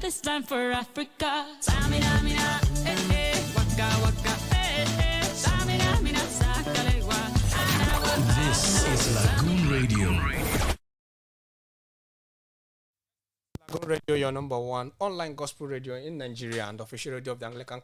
this time for Africa. Samina, mina, eh, eh, waka, waka, eh, eh. Samina, mina, sakalewa. This is Lagoon Radio. Lagoon Radio, your number one online gospel radio in Nigeria and official radio of the Anglican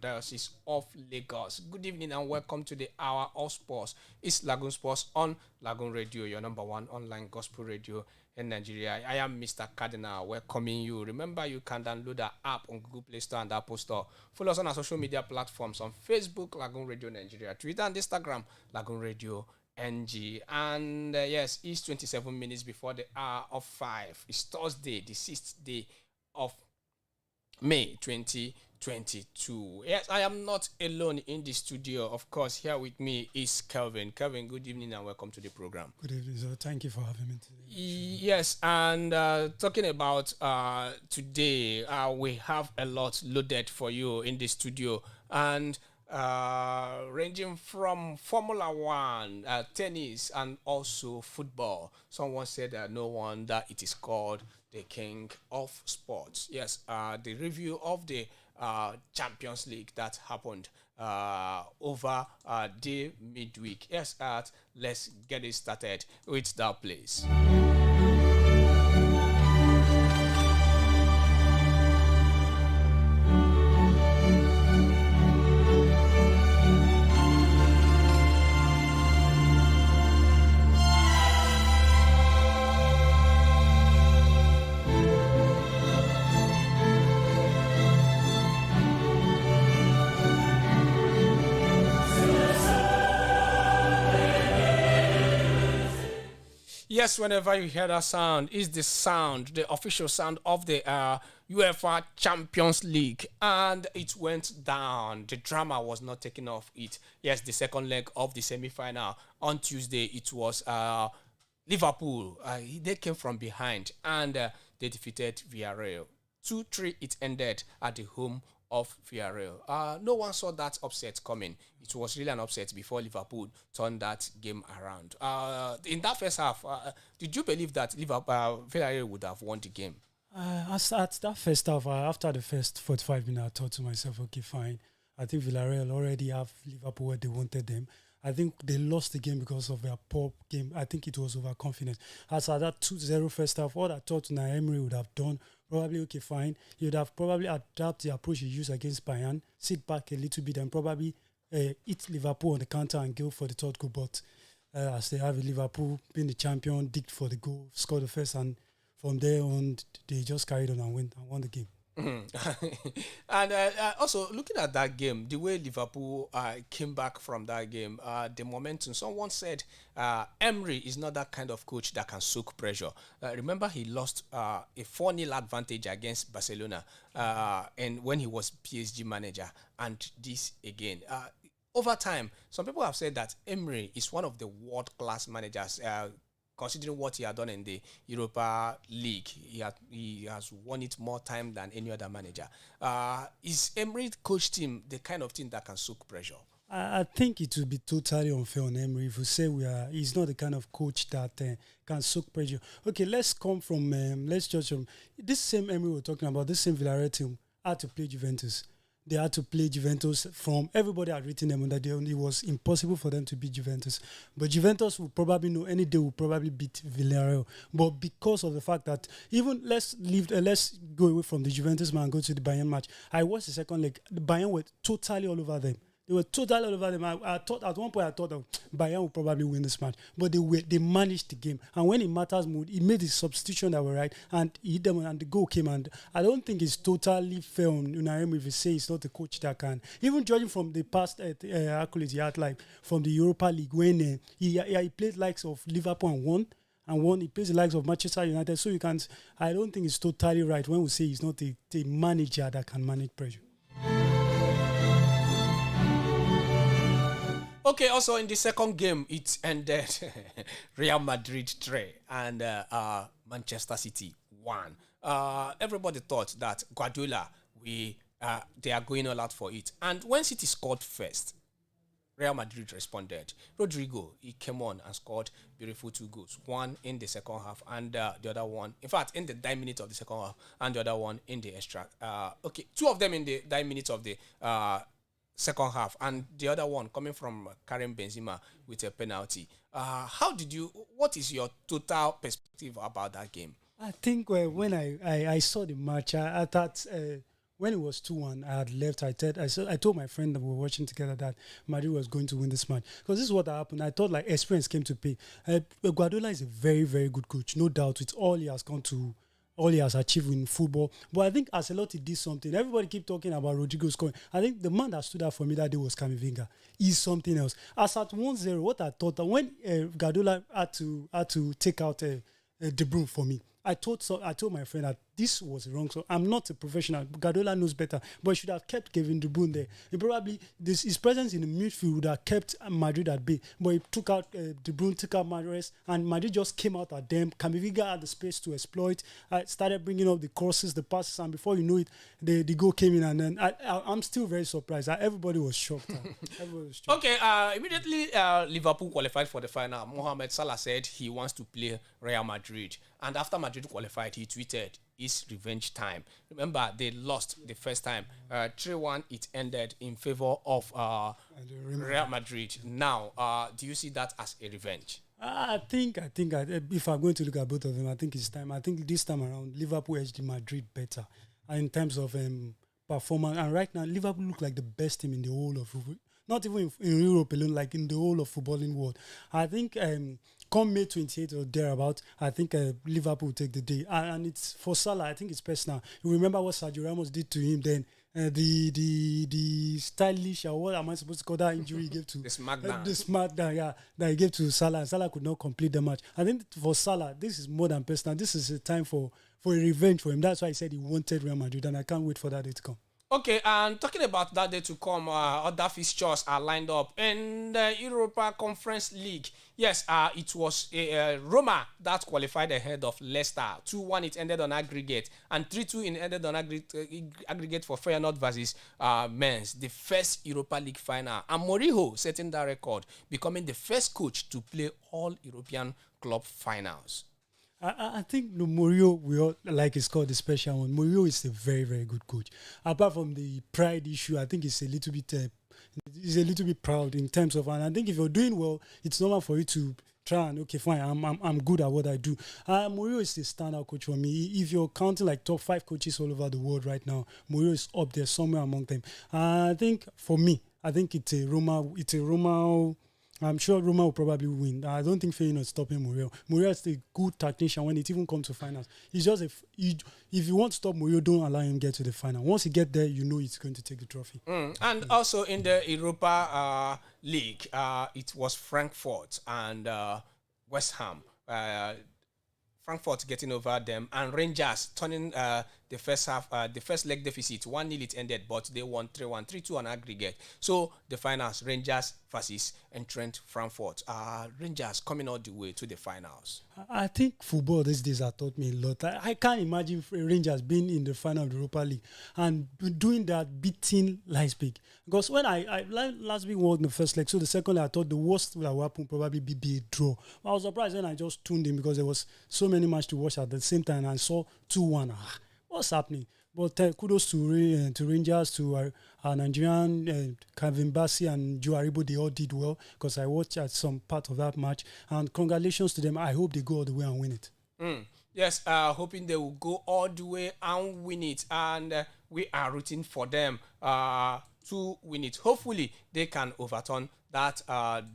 Diocese of Lagos. Good evening and welcome to the Hour of Sports. It's Lagoon Sports on Lagoon Radio, your number one online gospel radio in Nigeria. I am Mr. Cardinal, welcoming you. Remember, you can download the app on Google Play Store and Apple Store. Follow us on our social media platforms on Facebook, Lagoon Radio Nigeria, Twitter and Instagram, Lagoonradio.Ng. And yes, it's 27 minutes before the hour of 5. It's Thursday, the 6th day of May 2022. Yes, I am not alone in the studio. Of course, here with me is Kelvin. Kelvin, good evening and welcome to the program. Good evening, sir. Thank you for having me today. Yes, and talking about today, we have a lot loaded for you in the studio. And ranging from Formula One, tennis, and also football. Someone said no wonder it is called the King of Sports. Yes, the review of the Champions League that happened over the midweek. Yes, let's get it started with that place. Yes, whenever you hear that sound, is the sound, the official sound of the UEFA Champions League. And it went down. The drama was not taken off it. Yes, the second leg of the semi-final. On Tuesday, it was Liverpool. They came from behind and they defeated Villarreal. 2-3 it ended at the home of Villarreal. No one saw that upset coming. It was really an upset before Liverpool turned that game around. In that first half, did you believe that Villarreal would have won the game? At that first half, after the first 45 minutes, I thought to myself, okay, fine. I think Villarreal already have Liverpool where they wanted them. I think they lost the game because of their poor game. I think it was overconfidence. As at that 2-0 first half, what I thought Unai Emery would have done, probably, okay, fine. He would have probably adapted the approach he used against Bayern, sit back a little bit and probably hit Liverpool on the counter and go for the third goal. But as they have Liverpool being the champion, digged for the goal, scored the first, and from there on, they just carried on and won the game. And also looking at that game, the way Liverpool came back from that game, the momentum. Someone said Emery is not that kind of coach that can soak pressure. Remember, he lost a 4-0 advantage against Barcelona, and when he was PSG manager, and this again. Over time, some people have said that Emery is one of the world-class managers. Considering what he had done in the Europa League, he has won it more time than any other manager. Is Emery coach team the kind of team that can soak pressure? I think it would be totally unfair on Emery if we say he's not the kind of coach that can soak pressure. Okay, let's come from, let's judge from this same Emery we're talking about, this same Villarreal team had to play Juventus. They had to play Juventus from everybody had written them on that day. It was impossible for them to beat Juventus. But Juventus will probably know any day will probably beat Villarreal. But because of the fact that even let's go away from the Juventus match and go to the Bayern match. I watched the second leg. The Bayern were totally all over them. They were totally all over them. I thought at one point that Bayern would probably win this match, but they managed the game. And when it matters more, he made the substitution that were right, and he hit them, and the goal came. And I don't think it's totally fair on Unai Emery if he say he's not the coach that can. Even judging from the past accolades he had, like from the Europa League, when he played likes of Liverpool and won. He plays the likes of Manchester United. So I don't think it's totally right when we say he's not a manager that can manage pressure. Okay, also in the second game, it ended Real Madrid 3 and Manchester City 1. Everybody thought that Guardiola, they are going all out for it. And when City scored first, Real Madrid responded. Rodrigo, he came on and scored beautiful 2 goals. One in the second half and the other one, in fact, in the 9 minutes of the second half and the other one in the extra. Two of them in the 9 minutes of the second half and the other one coming from Karim Benzema with a penalty. What is your total perspective about that game? I think when I saw the match, I thought when it was 2-1, I had left. I told my friend that we were watching together that Madrid was going to win this match. Because this is what happened. I thought experience came to pay. Guardiola is a very, very good coach, no doubt. It's all he has achieved in football. But I think Ancelotti did something. Everybody keep talking about Rodrigo scoring. I think the man that stood out for me that day was Camavinga. He's something else. As at 1-0, what I thought, when Guardiola had to take out De Bruyne for me, I told my friend that this was wrong. So I'm not a professional. Guardiola knows better, but he should have kept Kevin De Bruyne there. His presence in the midfield would have kept Madrid at bay. But he took out De Bruyne, took out Mahrez, and Madrid just came out at them. Camavinga had the space to exploit. I started bringing up the crosses, the passes, and before you know it, the goal came in. And then I'm still very surprised. Everybody was shocked. Okay, immediately Liverpool qualified for the final. Mohamed Salah said he wants to play Real Madrid. And after Madrid qualified, he tweeted, "It's revenge time." Remember, they lost the first time. 3-1, it ended in favor of Real Madrid. Now, do you see that as a revenge? I think if I'm going to look at both of them, I think it's time. I think this time around, Liverpool edged Madrid better in terms of performance. And right now, Liverpool look like the best team in the whole of not even in Europe alone, like in the whole of footballing world. I think come May 28th or thereabout, I think Liverpool will take the day. And it's for Salah, I think it's personal. You remember what Sergio Ramos did to him then? The stylish, or what am I supposed to call that injury he gave to? The smackdown. The smackdown, yeah, that he gave to Salah. Salah could not complete the match. I think for Salah, this is more than personal. This is a time for a revenge for him. That's why he said he wanted Real Madrid, and I can't wait for that day to come. Okay, and talking about that day to come, other fixtures are lined up in the Europa Conference League. Yes, it was Roma that qualified ahead of Leicester. 2-1 it ended on aggregate, and 3-2 it ended on aggregate for Feyenoord versus Mainz, the first Europa League final. And Mourinho setting that record, becoming the first coach to play all European club finals. I think Mourinho, we all like it's called the special one. Mourinho is a very, very good coach. Apart from the pride issue, I think he's a little bit proud in terms of, and I think if you're doing well, it's normal for you to try and okay, fine, I'm good at what I do. Mourinho is the standout coach for me. If you're counting like top 5 coaches all over the world right now, Mourinho is up there somewhere among them. I think for me, it's a Roma. I'm sure Roma will probably win. I don't think Feyenoord is stopping Mourinho. Mourinho is a good tactician when it even comes to finals. He's just if you want to stop Mourinho, don't allow him get to the final. Once he get there, you know he's going to take the trophy. And also in the Europa League, it was Frankfurt and West Ham. Frankfurt getting over them, and Rangers turning the first leg deficit 1-0 it ended, but they won 3-1, 3-2 on aggregate. So the finals, Rangers versus entrant Frankfurt. Rangers coming all the way to the finals. I think football these days has taught me a lot. I can't imagine Rangers being in the final of the Europa League and doing that, beating Leipzig. Because when I last week won the first leg, so the second leg I thought the worst that would happen probably be a draw. I was surprised when I just tuned in because there was so many matches to watch at the same time, and I saw 2-1. What's happening? But kudos to Rangers, to our Nigerian Kevin Bassey and Joe Aribo. They all did well because I watched some part of that match. And congratulations to them. I hope they go all the way and win it. Yes, hoping they will go all the way and win it. And we are rooting for them to win it. Hopefully, they can overturn that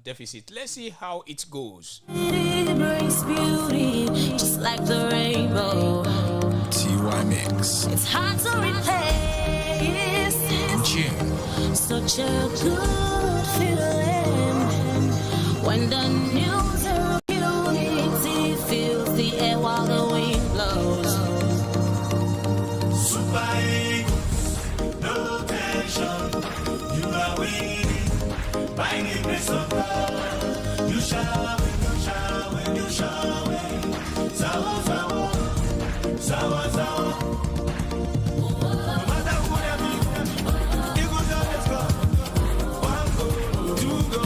deficit. Let's see how it goes. It brings beauty, just like the rainbow. TY Mix. It's hard to replace. In June. Such a good feeling when the news of unity fills the air while the wind blows. Super Eagles, no tension. You are winning by the grace of God. You shall win, you shall win, you shall win. Sawa, sawa, sawa, sawa. No matter who they be, Eagles always go. 1 goal, 2 goals.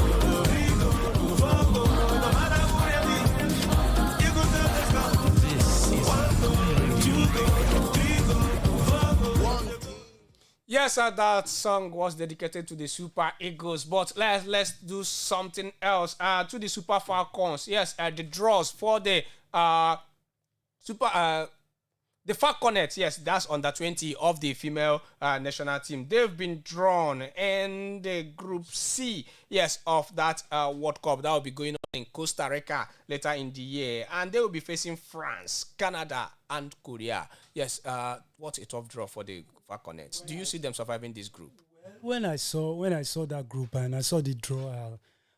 Yes, that song was dedicated to the Super Eagles, but let's do something else. To the Super Falcons. Yes, the draws for the Super the Falconets, yes, that's under 20 of the female national team. They've been drawn in the Group C, yes, of that World Cup that will be going on in Costa Rica later in the year, and they will be facing France, Canada, and Korea. Yes, what a tough draw for the Falconets. Do you see them surviving this group? When I saw that group and I saw the draw,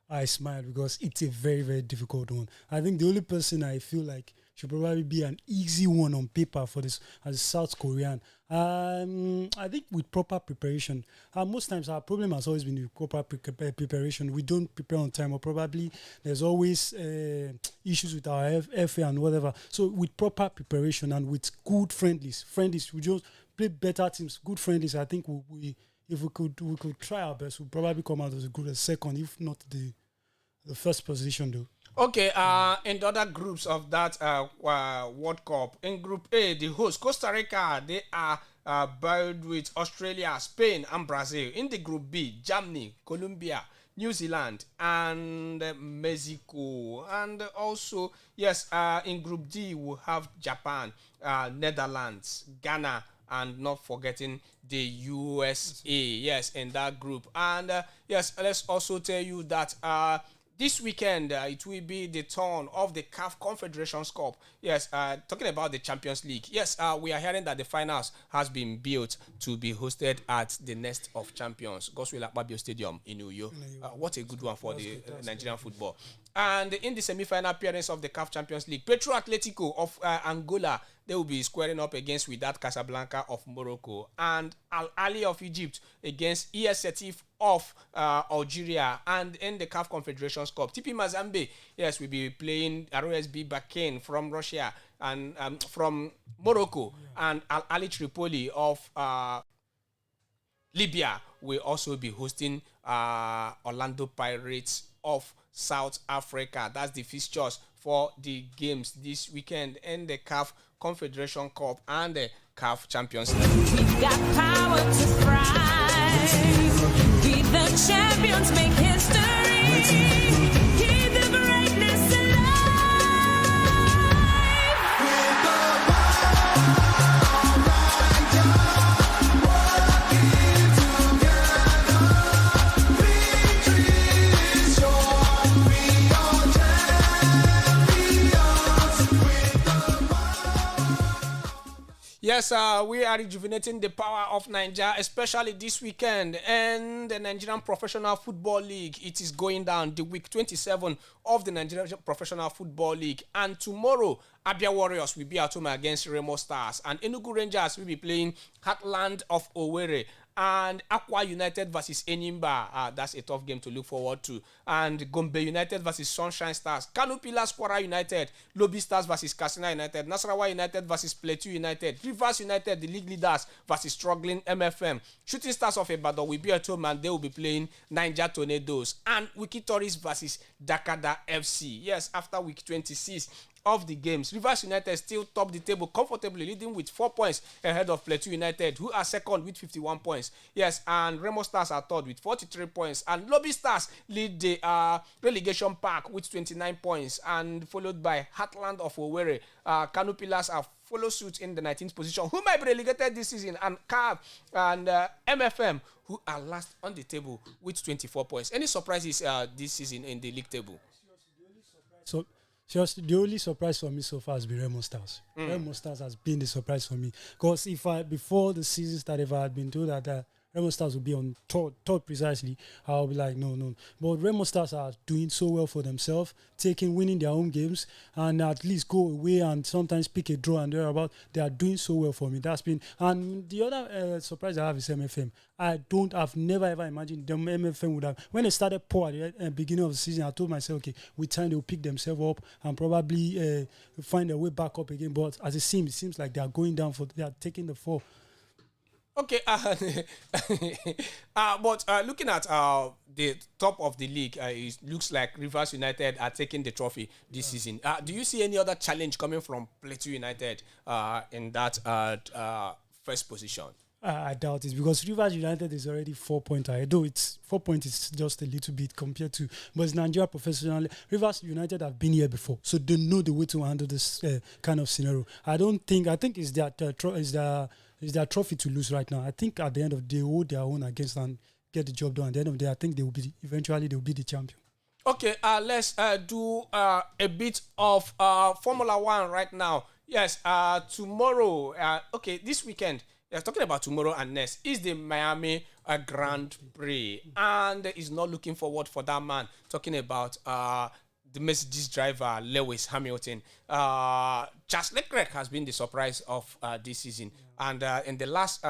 I smiled because it's a very, very difficult one. I think the only person I feel like should probably be an easy one on paper for this as South Korean. I think with proper preparation, most times our problem has always been with proper preparation. We don't prepare on time, or probably there's always issues with our FA and whatever. So with proper preparation and with good friendlies, we just play better teams, good friendlies. I think if we could try our best, we'll probably come out as good as second, if not the first position though. Okay, in the other groups of that World Cup, in Group A, the host, Costa Rica, they are buried with Australia, Spain, and Brazil. In the Group B, Germany, Colombia, New Zealand, and Mexico. And also, yes, in Group D, we'll have Japan, Netherlands, Ghana, and not forgetting the USA, yes, in that group. And yes, let's also tell you that this weekend, it will be the turn of the CAF Confederation Cup. Yes, talking about the Champions League. Yes, we are hearing that the finals has been built to be hosted at the Nest of Champions, Godswill Akpabio Stadium in Uyo. What a good one for the Nigerian football. And in the semi-final appearance of the CAF Champions League, Petro Atletico of Angola, they will be squaring up against Wydad Casablanca of Morocco, and Al Ahly of Egypt against ES Setif of Algeria. And in the CAF Confederation Cup, TP Mazembe, yes, will be playing ROSB Bakken from Russia and from Morocco, and Al Ahly Tripoli of Libya will also be hosting Orlando Pirates of South Africa. That's the fixtures for the games this weekend in the CAF Confederation Cup and the CAF Champions League. We've got power to thrive. Be the champions, make history. Keep the greatness alive. Yes, we are rejuvenating the power of Nigeria, especially this weekend. And the Nigerian Professional Football League, it is going down the week 27 of the Nigerian Professional Football League. And tomorrow, Abia Warriors will be at home against Remo Stars. And Enugu Rangers will be playing Heartland of Owerri. And Aqua United versus Enyimba, that's a tough game to look forward to. And Gombe United versus Sunshine Stars. Kano Pillars Kwara United, Lobby Stars versus Katsina United, Nasarawa United versus Plateau United, Rivers United, the league leaders versus struggling MFM. Shooting Stars of Ibadan will be at home and they will be playing Niger Tornadoes. And Wiki Tourists versus Dakada FC. Yes, after week 26 of the games, Rivers United still top the table comfortably, leading with 4 points ahead of Plateau United, who are second with 51 points. Yes, and Remo Stars are third with 43 points, and Lobby Stars lead the relegation pack with 29 points, and followed by Heartland of Owerri. Kano Pillars are follow suit in the 19th position, who might be relegated this season, and CAF and MFM, who are last on the table with 24 points. Any surprises this season in the league table? So just the only surprise for me so far has been Remo Stars. Remo Stars has been the surprise for me. Because before the season started, if I had been told that Remo Stars would be on third precisely, I'll be like, no. But Remo Stars are doing so well for themselves, winning their own games, and at least go away and sometimes pick a draw and thereabout. They are doing so well for me. That's been, and the other surprise I have is MFM. I've never ever imagined the MFM would have, when they started poor at the beginning of the season, I told myself, okay, with time they'll pick themselves up and probably find their way back up again. But as it seems like they are going down they are taking the fall. Okay, but looking at the top of the league, it looks like Rivers United are taking the trophy this season. Do you see any other challenge coming from Plateau United in that first position? I doubt it because Rivers United is already 4 points ahead. Though it's 4 points is just a little bit compared to, but it's Nigeria professionally. Rivers United have been here before, so they know the way to handle this kind of scenario. I think it's their trophy to lose right now. I think at the end of the day, hold their own against and get the job done. At the end of the day, I think they will be the champion. Okay, let's do a bit of Formula One right now. Yes, tomorrow. This weekend. Yes, talking about tomorrow and next is the Miami Grand Prix, and is not looking forward for that man. Talking about the Mercedes driver Lewis Hamilton. Charles Leclerc has been the surprise of this season, and in the last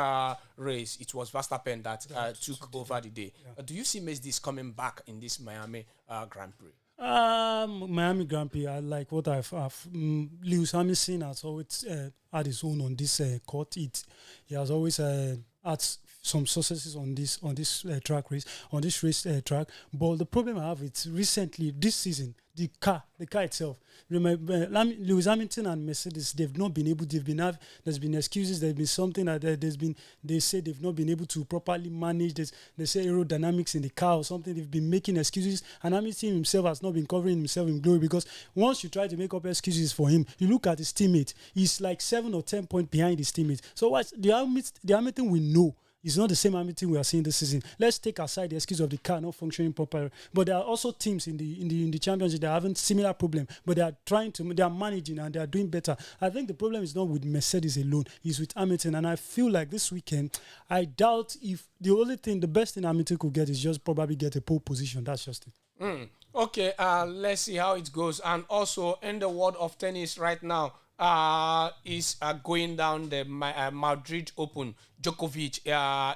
race, it was Verstappen that took over the day. Do you see Mercedes coming back in this Miami Grand Prix? Miami Grand Prix, I like what Lewis Hamilton has always had his own on this court. He has always had some successes on this race track. But the problem I have is recently this season, the car itself. Remember, Lewis Hamilton and Mercedes, there's been excuses. There's been something that they say they've not been able to properly manage this. They say aerodynamics in the car or something. They've been making excuses, and Hamilton himself has not been covering himself in glory, because once you try to make up excuses for him, you look at his teammate. He's like 7 or 10 points behind his teammate. So what's the Hamilton we know? It's not the same Hamilton we are seeing this season. Let's take aside the excuse of the car not functioning properly. But there are also teams in the championship that are having similar problem, but they are managing and they are doing better. I think the problem is not with Mercedes alone; it's with Hamilton. And I feel like this weekend, I doubt if the best thing Hamilton could get is just probably get a pole position. That's just it. Okay, let's see how it goes. And also in the world of tennis right now, is going down the Madrid Open. Djokovic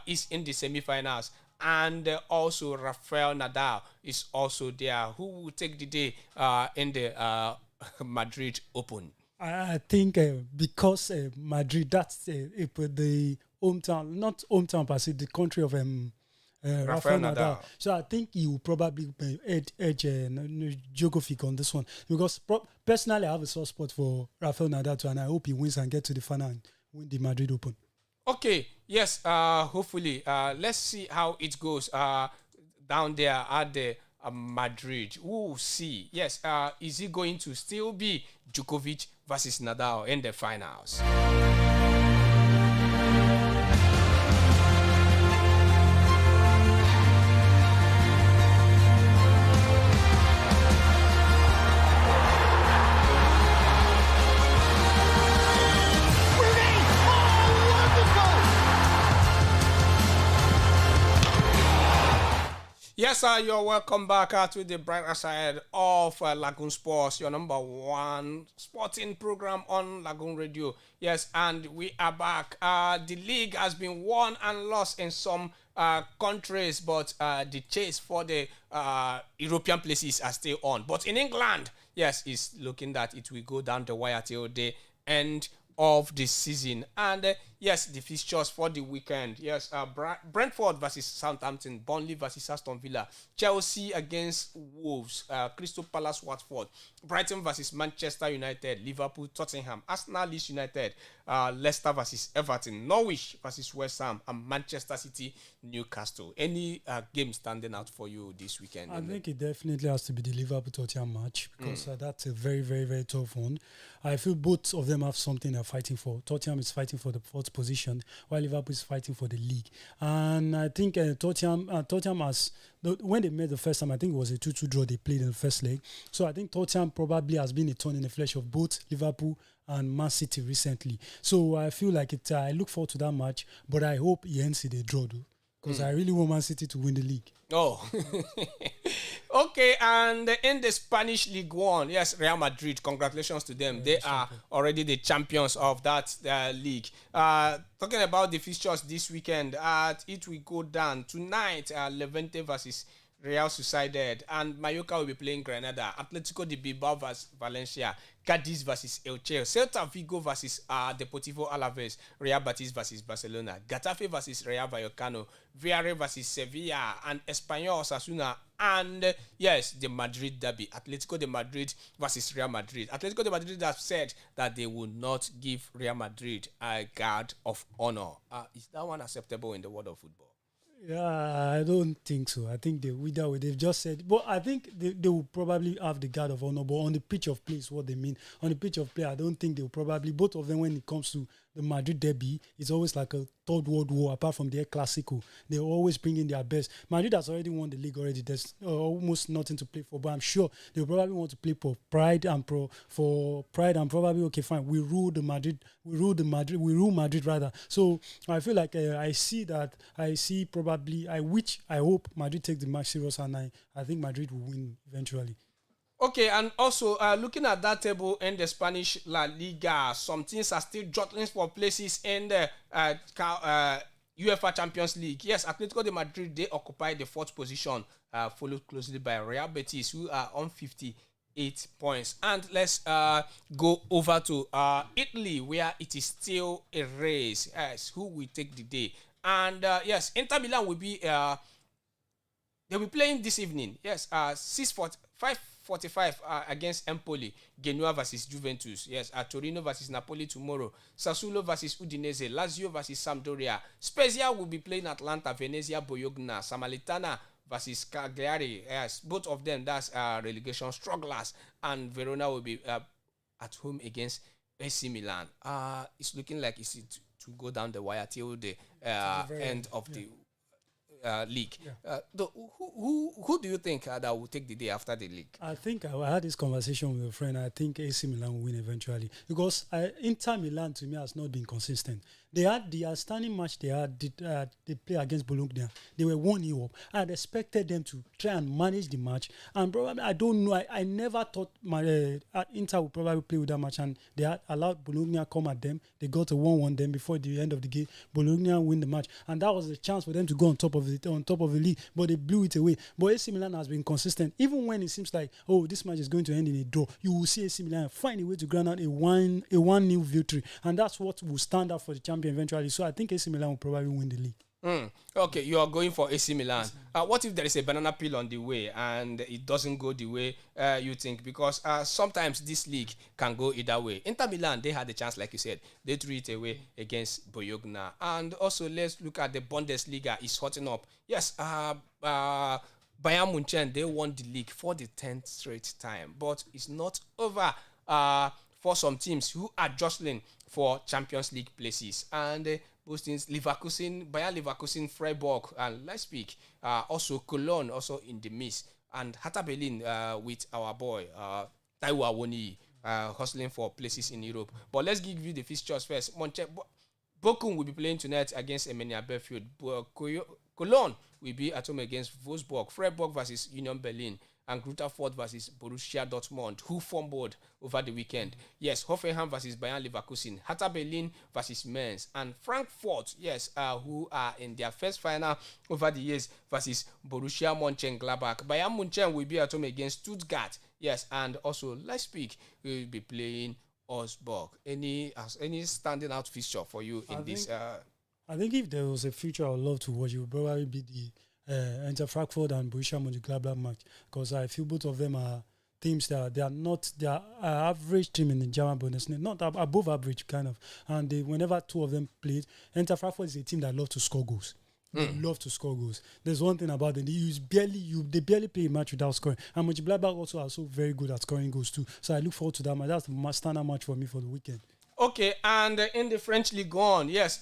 is in the semi-finals, and also Rafael Nadal is also there. Who will take the day in the Madrid Open? I think because Madrid, that's the hometown, not hometown, but the country of Rafael Nadal. So I think he will probably edge Djokovic on this one, because personally I have a soft spot for Rafael Nadal too, and I hope he wins and get to the final and win the Madrid Open. Okay, yes, hopefully. Let's see how it goes down there at the Madrid. We'll see. Yes, is it going to still be Djokovic versus Nadal in the finals? Yes, you're welcome back to the brighter side of Lagoon Sports, your number one sporting program on Lagoon Radio. Yes, and we are back. The league has been won and lost in some countries, but the chase for the European places are still on. But in England, yes, it's looking that it will go down the wire till the end of the season. And yes, the fixtures for the weekend. Yes, Brentford versus Southampton, Burnley versus Aston Villa, Chelsea against Wolves, Crystal Palace, Watford, Brighton versus Manchester United, Liverpool, Tottenham, Arsenal, Leeds United, Leicester versus Everton, Norwich versus West Ham, and Manchester City, Newcastle. Any game standing out for you this weekend? I think it definitely has to be the Liverpool-Tottenham match, because that's a very, very, very tough one. I feel both of them have something they're fighting for. Tottenham is fighting for the fourth position, while Liverpool is fighting for the league. And I think Tottenham has, when they met the first time, I think it was a 2-2 draw they played in the first leg. So I think Tottenham probably has been a thorn in the flesh of both Liverpool and Man City recently. So I feel like I look forward to that match, but I hope it ends in a draw, though, because I really want Man City to win the league. Oh, okay. And in the Spanish League One, yes, Real Madrid, congratulations to them. They are already the champions of that league. Talking about the fixtures this weekend, it will go down tonight. Levante versus Real Sociedad, and Mallorca will be playing Granada. Atletico de Bilbao versus Valencia, Cadiz versus Elche, Celta Vigo versus Deportivo Alaves, Real Betis versus Barcelona, Getafe versus Real Vallecano, Villarreal versus Sevilla, and Espanyol Osasuna And yes, the Madrid derby, Atletico de Madrid versus Real Madrid. Atletico de Madrid have said that they will not give Real Madrid a guard of honor. Is that one acceptable in the world of football? Yeah, I don't think so. I think either way they've just said, but I think they will probably have the guard of honor. But on the pitch of play is what they mean. On the pitch of play, I don't think they'll probably, both of them, when it comes to the Madrid derby, it's always like a third world war. Apart from their Clasico, they always bring in their best. Madrid has already won the league already. There's almost nothing to play for. But I'm sure they'll probably want to play for pride and probably okay, fine. We rule Madrid rather. So I feel like I hope Madrid take the match serious, and I think Madrid will win eventually. Okay, and also looking at that table in the Spanish La Liga, some teams are still jostling for places in the UEFA Champions League. Yes, Atletico de Madrid, they occupy the 4th position, followed closely by Real Betis, who are on 58 points. And let's go over to Italy, where it is still a race. Yes, who will take the day? And yes, Inter Milan will be they'll be playing this evening. Yes, 5:45 against Empoli. Genoa versus Juventus. Yes, Torino versus Napoli tomorrow. Sassuolo versus Udinese. Lazio versus Sampdoria. Spezia will be playing Atlanta. Venezia, Bologna. Salernitana versus Cagliari. Yes, both of them, that's relegation strugglers. And Verona will be at home against AC Milan. It's looking like it's to go down the wire till the end of the league. Yeah. Who do you think that will take the day after the league? I think I had this conversation with a friend. I think AC Milan will win eventually, because Inter Milan to me has not been consistent. They had the outstanding match they play against Bologna. They were 1-0 up. I had expected them to try and manage the match. And probably, I don't know, I never thought Inter would probably play with that match. And they had allowed Bologna come at them. They got a 1-1 then before the end of the game. Bologna win the match. And that was a chance for them to go on top of the league. But they blew it away. But AC Milan has been consistent. Even when it seems like, this match is going to end in a draw, you will see AC Milan find a way to grind out a 1-0 victory. And that's what will stand out for the champion eventually. So I think AC Milan will probably win the league. Okay, you are going for AC Milan. What if there is a banana peel on the way and it doesn't go the way you think? Because sometimes this league can go either way. Inter Milan, they had a chance, like you said. They threw it away against Bologna. And also, let's look at the Bundesliga. It's hotting up. Yes, Bayern Munich, they won the league for the 10th straight time. But it's not over for some teams who are jostling for Champions League places. And those things, Leverkusen, Bayer Leverkusen, Freiburg, and Leipzig, also Cologne, also in the mix. And Hertha Berlin with our boy, Taiwo Awoniyi, hustling for places in Europe. But let's give you the fixtures first. Bochum will be playing tonight against Arminia Bielefeld. Cologne will be at home against Wolfsburg. Freiburg versus Union Berlin. And Grutterford versus Borussia Dortmund, who fumbled over the weekend. Yes, Hoffenheim versus Bayern Leverkusen. Hertha Berlin versus Mainz. And Frankfurt, yes, who are in their first final over the years versus Borussia Mönchengladbach. Bayern Munich will be at home against Stuttgart. Yes, and also Leipzig will be playing Augsburg. Any standing out fixture for you in this? I think if there was a future I would love to watch, it would probably be the Enter Frankfurt and Borussia Mönchengladbach match, because I feel both of them are teams that they are average team in the German Bundesliga, not above average kind of. And whenever two of them played, Enter Frankfurt is a team that love to score goals. They love to score goals. There's one thing about them: they barely play a match without scoring. And Mönchengladbach also are so very good at scoring goals too. So I look forward to that match. That's the standard match for me for the weekend. Okay, and in the French Ligue 1, yes,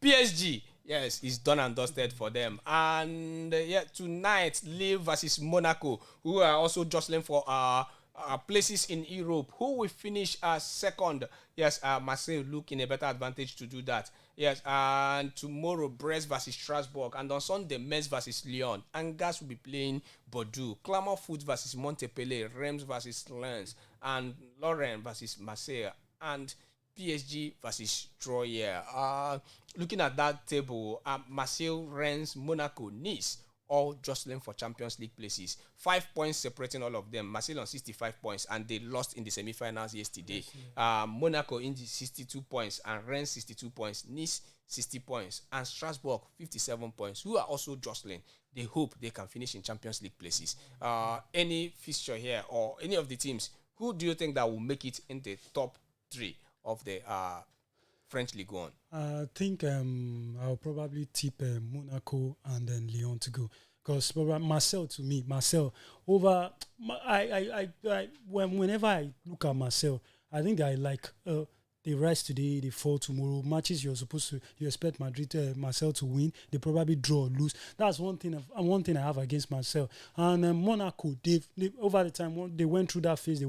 PSG. Yes, it's done and dusted for them. And tonight, Lille versus Monaco, who are also jostling for places in Europe. Who will finish second? Yes, Marseille look in a better advantage to do that. Yes, and tomorrow, Brest versus Strasbourg. And on Sunday, Metz versus Lyon. Angers will be playing Bordeaux. Clermont Foot versus Montpellier. Reims versus Lens. And Lorient versus Marseille. And PSG versus Troyes. Looking at that table, Marseille, Rennes, Monaco, Nice, all jostling for Champions League places. 5 points separating all of them. Marseille on 65 points, and they lost in the semi-finals yesterday. Monaco in the 62 points, and Rennes 62 points. Nice 60 points, and Strasbourg 57 points, who are also jostling. They hope they can finish in Champions League places. Any fixture here or any of the teams, who do you think that will make it in the top 3 of the French Ligue 1? I think I'll probably tip Monaco and then Lyon to go. Because Marcel over. Whenever I look at Marcel, I think that I like they rise today, they fall tomorrow. Matches you expect Marcel to win. They probably draw or lose. That's one thing I have against Marcel. And Monaco, they over the time they went through that phase,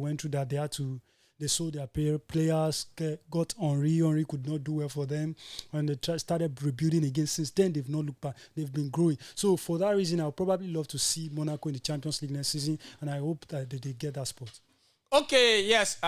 they sold their players, got Henry. Henry could not do well for them. And they started rebuilding again. Since then, they've not looked back. They've been growing. So for that reason, I'll probably love to see Monaco in the Champions League next season. And I hope that they get that spot. Okay, yes,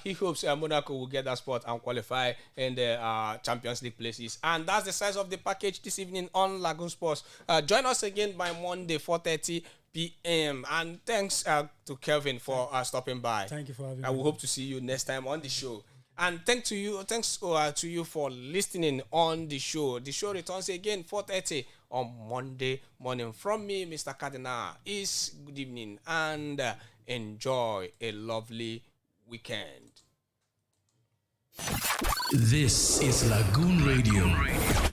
he hopes Monaco will get that spot and qualify in the Champions League places. And that's the size of the package this evening on Lagoon Sports. Join us again by Monday, 4:30 p.m. And thanks to Kelvin for stopping by. Thank you for having me. I will hope to see you next time on the show. And thanks to you for listening on the show. The show returns again 4:30 on Monday morning. From me, Mr. Cardinal, is good evening and enjoy a lovely weekend. This is Lagoon Radio.